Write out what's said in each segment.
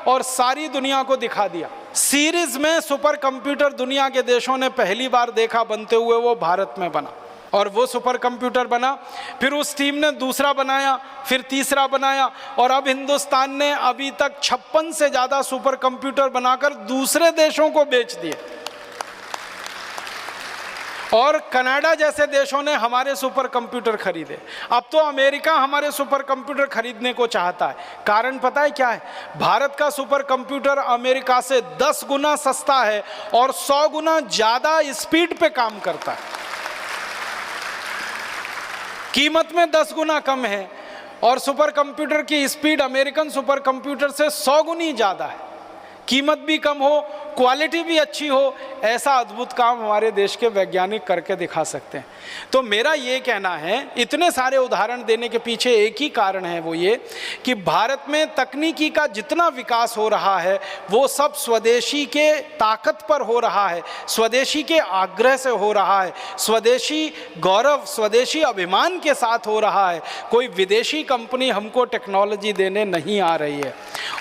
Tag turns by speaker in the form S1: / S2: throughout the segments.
S1: और सारी दुनिया को दिखा दिया। सीरीज में सुपर कंप्यूटर दुनिया के देशों ने पहली बार देखा बनते हुए, वो भारत में बना और वो सुपर कंप्यूटर बना। फिर उस टीम ने दूसरा बनाया, फिर तीसरा बनाया और अब हिंदुस्तान ने अभी तक 56 से ज़्यादा सुपर कंप्यूटर बनाकर दूसरे देशों को बेच दिए और कनाडा जैसे देशों ने हमारे सुपर कंप्यूटर खरीदे। अब तो अमेरिका हमारे सुपर कंप्यूटर खरीदने को चाहता है। कारण पता है क्या है? भारत का सुपर कंप्यूटर अमेरिका से 10 गुना सस्ता है और 100 गुना ज़्यादा स्पीड पे काम करता है। कीमत में 10 गुना कम है और सुपर कंप्यूटर की स्पीड अमेरिकन सुपर कंप्यूटर से 100 गुनी ज़्यादा है। कीमत भी कम हो, क्वालिटी भी अच्छी हो, ऐसा अद्भुत काम हमारे देश के वैज्ञानिक करके दिखा सकते हैं। तो मेरा ये कहना है, इतने सारे उदाहरण देने के पीछे एक ही कारण है, वो ये कि भारत में तकनीकी का जितना विकास हो रहा है वो सब स्वदेशी के ताकत पर हो रहा है, स्वदेशी के आग्रह से हो रहा है, स्वदेशी गौरव, स्वदेशी अभिमान के साथ हो रहा है। कोई विदेशी कंपनी हमको टेक्नोलॉजी देने नहीं आ रही है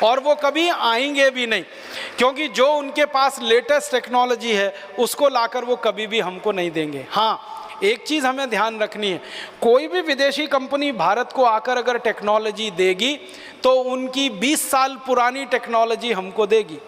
S1: और वो कभी आएंगे भी नहीं, क्योंकि जो उनके पास लेटेस्ट टेक्नोलॉजी है उसको लाकर वो कभी भी हमको नहीं देंगे। हाँ, एक चीज़ हमें ध्यान रखनी है, कोई भी विदेशी कंपनी भारत को आकर अगर टेक्नोलॉजी देगी तो उनकी 20 साल पुरानी टेक्नोलॉजी हमको देगी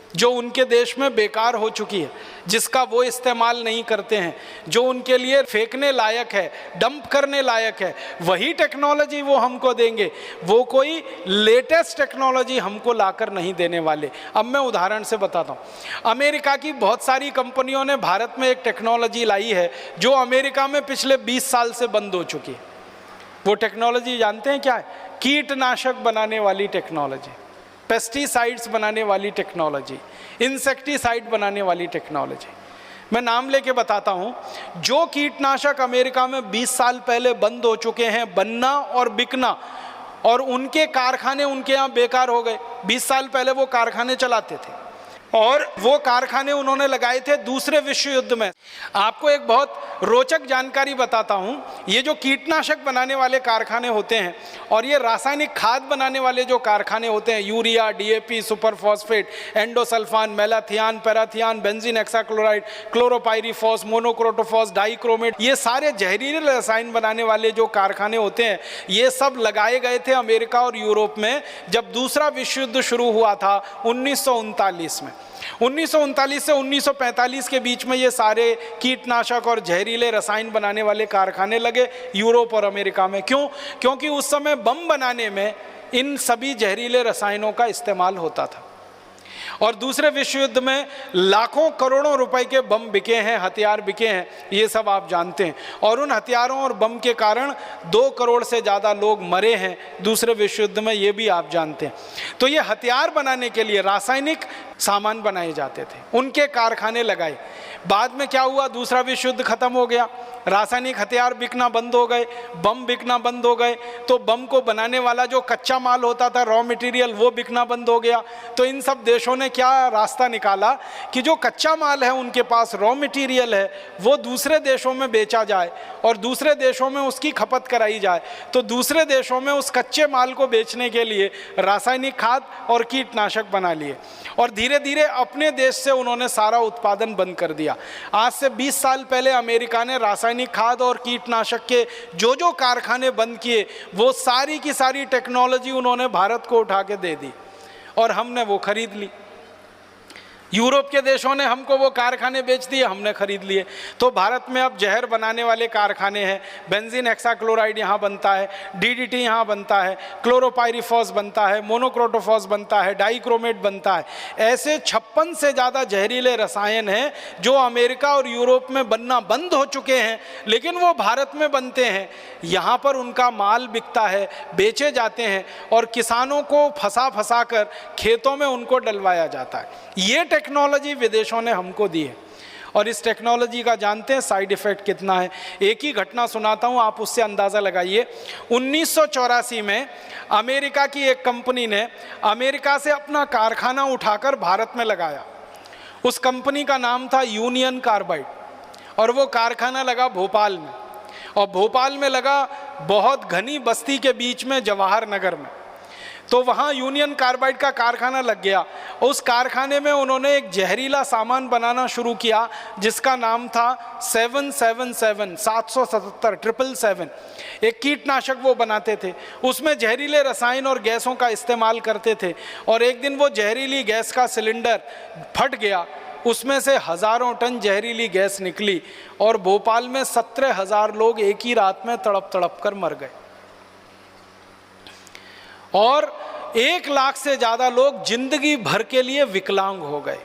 S1: जो उनके देश में बेकार हो चुकी है, जिसका वो इस्तेमाल नहीं करते हैं, जो उनके लिए फेंकने लायक है, डंप करने लायक है, वही टेक्नोलॉजी वो हमको देंगे। वो कोई लेटेस्ट टेक्नोलॉजी हमको लाकर नहीं देने वाले। अब मैं उदाहरण से बताता हूँ। अमेरिका की बहुत सारी कंपनियों ने भारत में एक टेक्नोलॉजी लाई है जो अमेरिका में पिछले 20 साल से बंद हो चुकी है। वो टेक्नोलॉजी जानते हैं क्या है? कीटनाशक बनाने वाली टेक्नोलॉजी, पेस्टिसाइड्स बनाने वाली टेक्नोलॉजी, इंसेक्टिसाइड बनाने वाली टेक्नोलॉजी। मैं नाम लेके बताता हूँ। जो कीटनाशक अमेरिका में 20 साल पहले बंद हो चुके हैं बनना और बिकना, और उनके कारखाने उनके यहाँ बेकार हो गए। 20 साल पहले वो कारखाने चलाते थे और वो कारखाने उन्होंने लगाए थे दूसरे विश्व युद्ध में। आपको एक बहुत रोचक जानकारी बताता हूँ। ये जो कीटनाशक बनाने वाले कारखाने होते हैं और ये रासायनिक खाद बनाने वाले जो कारखाने होते हैं, urea, DAP, super phosphate, endosulfan, malathion, parathion, benzene hexachloride, chlorpyrifos, monocrotophos, dichromate, ये सारे जहरीले रसायन बनाने वाले जो कारखाने होते हैं, ये सब लगाए गए थे अमेरिका और यूरोप में जब दूसरा विश्व युद्ध शुरू हुआ था 1939 में। 1939 से 1945 के बीच में ये सारे कीटनाशक और जहरीले रसायन बनाने वाले कारखाने लगे यूरोप और अमेरिका में। क्यों? क्योंकि उस समय बम बनाने में इन सभी जहरीले रसायनों का इस्तेमाल होता था और दूसरे विश्व युद्ध में लाखों करोड़ों रुपए के बम बिके हैं, हथियार बिके हैं, ये सब आप जानते हैं। और उन हथियारों और बम के कारण 2 करोड़ से ज़्यादा लोग मरे हैं दूसरे विश्व युद्ध में, ये भी आप जानते हैं। तो ये हथियार बनाने के लिए रासायनिक सामान बनाए जाते थे, उनके कारखाने लगाए। बाद में क्या हुआ? दूसरा विश्व युद्ध खत्म हो गया, रासायनिक हथियार बिकना बंद हो गए, बम बिकना बंद हो गए, तो बम को बनाने वाला जो कच्चा माल होता था, रॉ मटेरियल, वो बिकना बंद हो गया। तो इन सब देशों ने क्या रास्ता निकाला कि जो कच्चा माल है, उनके पास रॉ मटेरियल है, वो दूसरे देशों में बेचा जाए और दूसरे देशों में उसकी खपत कराई जाए। तो दूसरे देशों में उस कच्चे माल को बेचने के लिए रासायनिक खाद और कीटनाशक बना लिए और धीरे धीरे अपने देश से उन्होंने सारा उत्पादन बंद कर दिया। आज से 20 साल पहले अमेरिका ने रासायनिक खाद और कीटनाशक के जो कारखाने बंद किए, वो सारी की सारी टेक्नोलॉजी उन्होंने भारत को उठा के दे दी और हमने वो खरीद ली। यूरोप के देशों ने हमको वो कारखाने बेच दिए, हमने खरीद लिए। तो भारत में अब जहर बनाने वाले कारखाने हैं, बेंजीन हेक्साक्लोराइड यहाँ बनता है, डीडीटी यहाँ बनता है, क्लोरोपाइरीफॉस बनता है, मोनोक्रोटोफॉस बनता है, डाइक्रोमेट बनता है। ऐसे 56 से ज़्यादा जहरीले रसायन हैं जो अमेरिका और यूरोप में बनना बंद हो चुके हैं, लेकिन वो भारत में बनते हैं। यहाँ पर उनका माल बिकता है, बेचे जाते हैं और किसानों को फंसा कर खेतों में उनको डलवाया जाता है। ये टेक्नोलॉजी विदेशों ने हमको दी है और इस टेक्नोलॉजी का जानते हैं साइड इफ़ेक्ट कितना है। एक ही घटना सुनाता हूँ, आप उससे अंदाज़ा लगाइए। 1984 में अमेरिका की एक कंपनी ने अमेरिका से अपना कारखाना उठाकर भारत में लगाया। उस कंपनी का नाम था यूनियन कार्बाइड और वो कारखाना लगा भोपाल में, और भोपाल में लगा बहुत घनी बस्ती के बीच में, जवाहर नगर में। तो वहाँ यूनियन कार्बाइड का कारखाना लग गया। उस कारखाने में उन्होंने एक जहरीला सामान बनाना शुरू किया जिसका नाम था 777 एक कीटनाशक वो बनाते थे। उसमें जहरीले रसायन और गैसों का इस्तेमाल करते थे और एक दिन वो जहरीली गैस का सिलेंडर फट गया, उसमें से हज़ारों टन जहरीली गैस निकली और भोपाल में 17,000 लोग एक ही रात में तड़प तड़प कर मर गए और 1 लाख से ज़्यादा लोग जिंदगी भर के लिए विकलांग हो गए।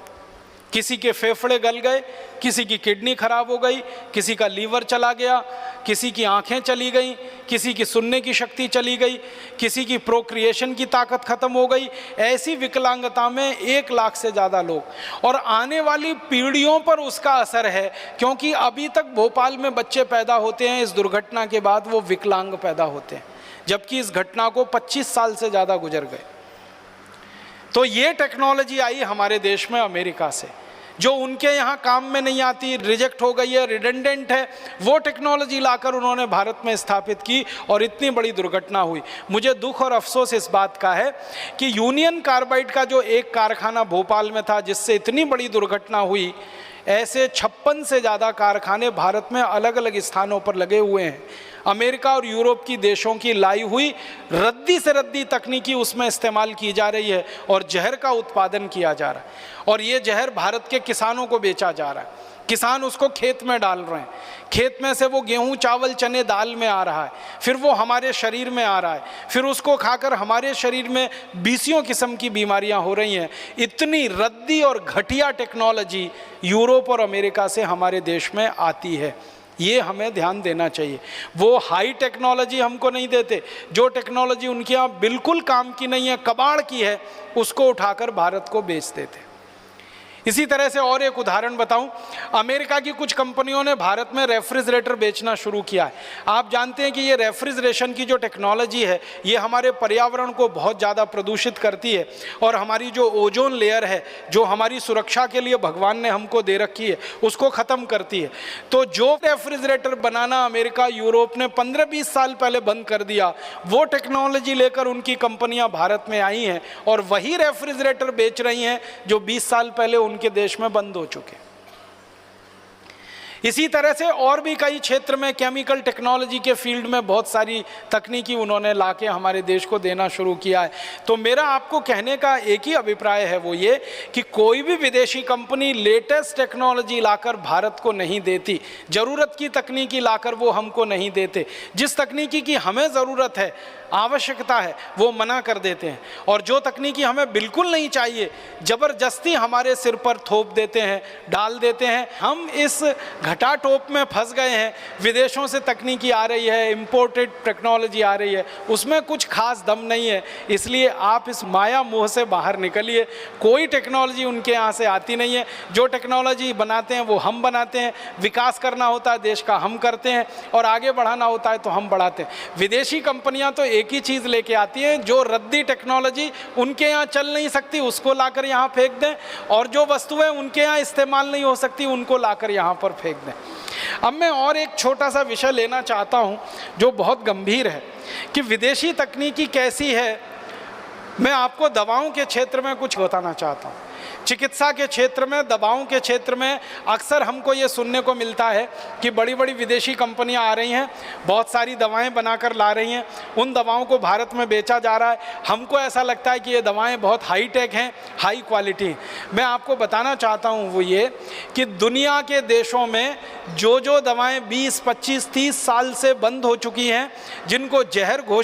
S1: किसी के फेफड़े गल गए, किसी की किडनी खराब हो गई, किसी का लीवर चला गया, किसी की आंखें चली गई, किसी की सुनने की शक्ति चली गई, किसी की प्रोक्रिएशन की ताकत खत्म हो गई। ऐसी विकलांगता में 1 लाख से ज़्यादा लोग, और आने वाली पीढ़ियों पर उसका असर है क्योंकि अभी तक भोपाल में बच्चे पैदा होते हैं, इस दुर्घटना के बाद वो विकलांग पैदा होते हैं, जबकि इस घटना को 25 साल से ज़्यादा गुजर गए। तो ये टेक्नोलॉजी आई हमारे देश में अमेरिका से, जो उनके यहाँ काम में नहीं आती, रिजेक्ट हो गई है, रिडेंडेंट है, वो टेक्नोलॉजी लाकर उन्होंने भारत में स्थापित की और इतनी बड़ी दुर्घटना हुई। मुझे दुख और अफसोस इस बात का है कि यूनियन कार्बाइड का जो एक कारखाना भोपाल में था जिससे इतनी बड़ी दुर्घटना हुई, ऐसे 56 से ज़्यादा कारखाने भारत में अलग अलग स्थानों पर लगे हुए हैं। अमेरिका और यूरोप की देशों की लाई हुई रद्दी से रद्दी तकनीकी उसमें इस्तेमाल की जा रही है और जहर का उत्पादन किया जा रहा है और ये जहर भारत के किसानों को बेचा जा रहा है। किसान उसको खेत में डाल रहे हैं, खेत में से वो गेहूं, चावल, चने, दाल में आ रहा है, फिर वो हमारे शरीर में आ रहा है, फिर उसको खाकर हमारे शरीर में 20 किस्म की बीमारियां हो रही हैं। इतनी रद्दी और घटिया टेक्नोलॉजी यूरोप और अमेरिका से हमारे देश में आती है, ये हमें ध्यान देना चाहिए। वो हाई टेक्नोलॉजी हमको नहीं देते, जो टेक्नोलॉजी उनके यहाँ बिल्कुल काम की नहीं है, कबाड़ की है, उसको उठाकर भारत को बेच देते। इसी तरह से और एक उदाहरण बताऊं, अमेरिका की कुछ कंपनियों ने भारत में रेफ्रिजरेटर बेचना शुरू किया है। आप जानते हैं कि ये रेफ्रिजरेशन की जो टेक्नोलॉजी है ये हमारे पर्यावरण को बहुत ज़्यादा प्रदूषित करती है और हमारी जो ओजोन लेयर है, जो हमारी सुरक्षा के लिए भगवान ने हमको दे रखी है, उसको ख़त्म करती है। तो जो रेफ्रिजरेटर बनाना अमेरिका, यूरोप ने 15-20 साल पहले बंद कर दिया, वो टेक्नोलॉजी लेकर उनकी कंपनियाँ भारत में आई हैं और वही रेफ्रिजरेटर बेच रही हैं जो 20 साल पहले उनके देश में बंद हो चुके। इसी तरह से और भी कई क्षेत्र में केमिकल टेक्नोलॉजी के फील्ड में बहुत सारी तकनीकी उन्होंने लाके हमारे देश को देना शुरू किया है। तो मेरा आपको कहने का एक ही अभिप्राय है, वो ये कि कोई भी विदेशी कंपनी लेटेस्ट टेक्नोलॉजी लाकर भारत को नहीं देती, ज़रूरत की तकनीकी लाकर वो हमको नहीं देते। जिस तकनीकी की हमें ज़रूरत है, आवश्यकता है, वो मना कर देते हैं और जो तकनीकी हमें बिल्कुल नहीं चाहिए ज़बरदस्ती हमारे सिर पर थोप देते हैं, डाल देते हैं। हम इस घटा टोप में फंस गए हैं। विदेशों से तकनीकी आ रही है, इम्पोर्टेड टेक्नोलॉजी आ रही है, उसमें कुछ खास दम नहीं है। इसलिए आप इस माया मोह से बाहर निकलिए। कोई टेक्नोलॉजी उनके यहाँ से आती नहीं है। जो टेक्नोलॉजी बनाते हैं वो हम बनाते हैं। विकास करना होता है देश का, हम करते हैं, और आगे बढ़ाना होता है तो हम बढ़ाते हैं। विदेशी कंपनियां तो एक ही चीज़ लेके आती हैं, जो रद्दी टेक्नोलॉजी उनके यहाँ चल नहीं सकती उसको लाकर यहाँ फेंक दें, और जो वस्तुएं उनके यहाँ इस्तेमाल नहीं हो सकती उनको लाकर यहाँ पर फेंक दें। अब मैं और एक छोटा सा विषय लेना चाहता हूँ जो बहुत गंभीर है कि विदेशी तकनीकी कैसी है। मैं आपको दवाओं के क्षेत्र में कुछ बताना चाहता हूँ। चिकित्सा के क्षेत्र में, दवाओं के क्षेत्र में अक्सर हमको ये सुनने को मिलता है कि बड़ी बड़ी विदेशी कंपनियां आ रही हैं, बहुत सारी दवाएं बनाकर ला रही हैं, उन दवाओं को भारत में बेचा जा रहा है। हमको ऐसा लगता है कि ये दवाएं बहुत हाई टेक हैं, हाई क्वालिटी हैं। मैं आपको बताना चाहता हूँ वो ये कि दुनिया के देशों में जो दवाएँ 20, 25, 30 साल से बंद हो चुकी हैं, जिनको जहर घोषित